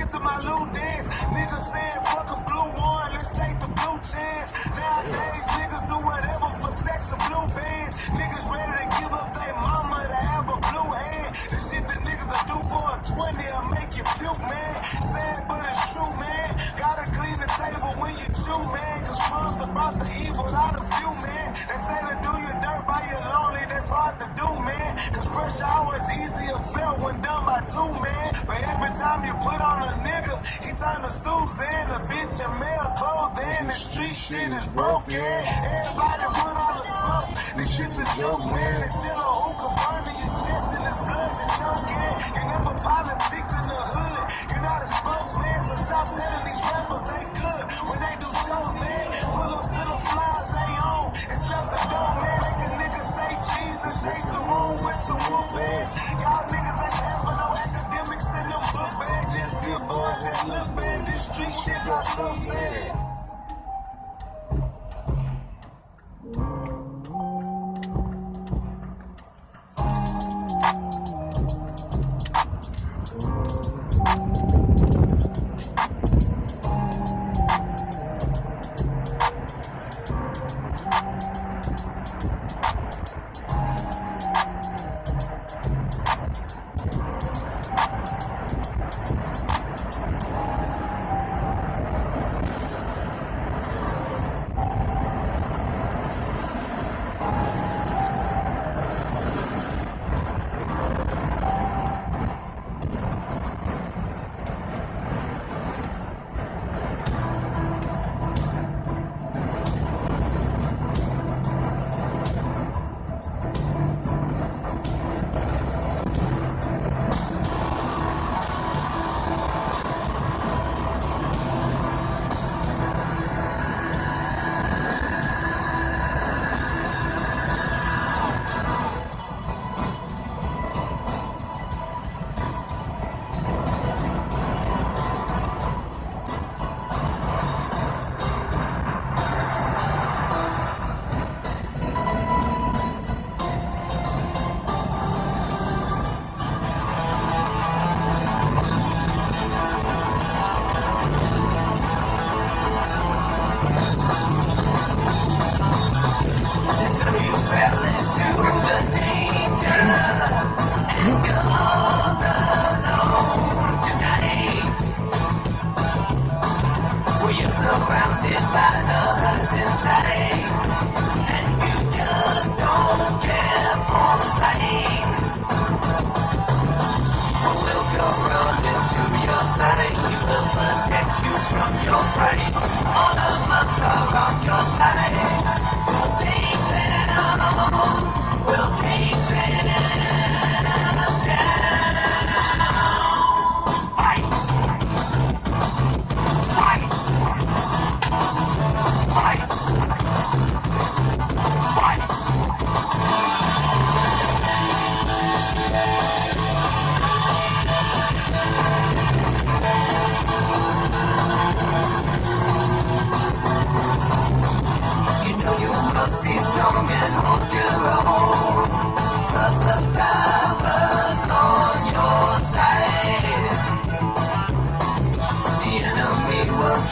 get to my loot dance. Niggas saying fuck a blue one, let's take the blue chance. Nowadays, niggas do whatever for stacks of blue bands. Niggas ready to give up their mama to have a blue hand. The shit that niggas will do for a 20 will make you puke, man. Sad, but it's true, man. Gotta clean the table when you chew, man. Cause crumbs about the evil out of you, man. They say to do your dirt by your lonely, that's hard to do, man. Cause pressure always easier felt when done by two, man. But every time you put on a nigga, he turn to Suzanne, a bitch and male clothing. The street shit is broken. Everybody put on the smoke. This shit's a joke, man. Until a hookah burn in your chest and it's blood you're choking. You never politic in the hood. You're not a spokesman, so stop telling these rappers they good. When they do shows, man, pull up to the flies they own. And stuff the door, man. Make a nigga say cheese and shake the room with some whoop bands. Y'all niggas ain't having no academics in them book bags. Just good boys that look bad. This street shit got so sad.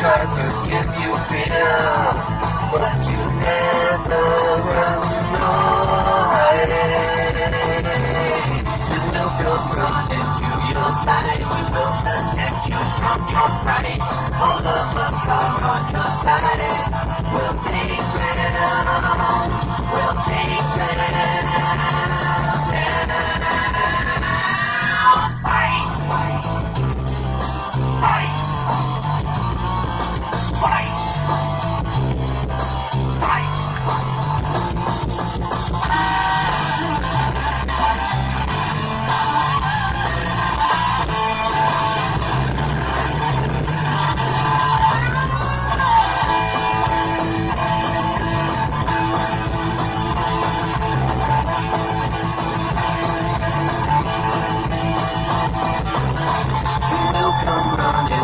Try to give you fear, but you never run away. You will build run into your side. We will protect you from your fight. All of us are on your side. We'll take it on. We'll take it on. Fight. Fight.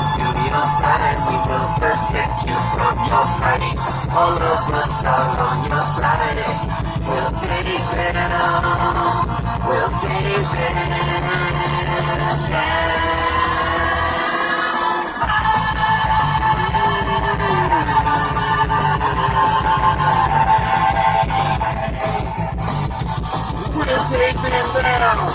To your side, we will protect you from your fight. All of us are on your side. We'll take it on. We'll take it down. man down.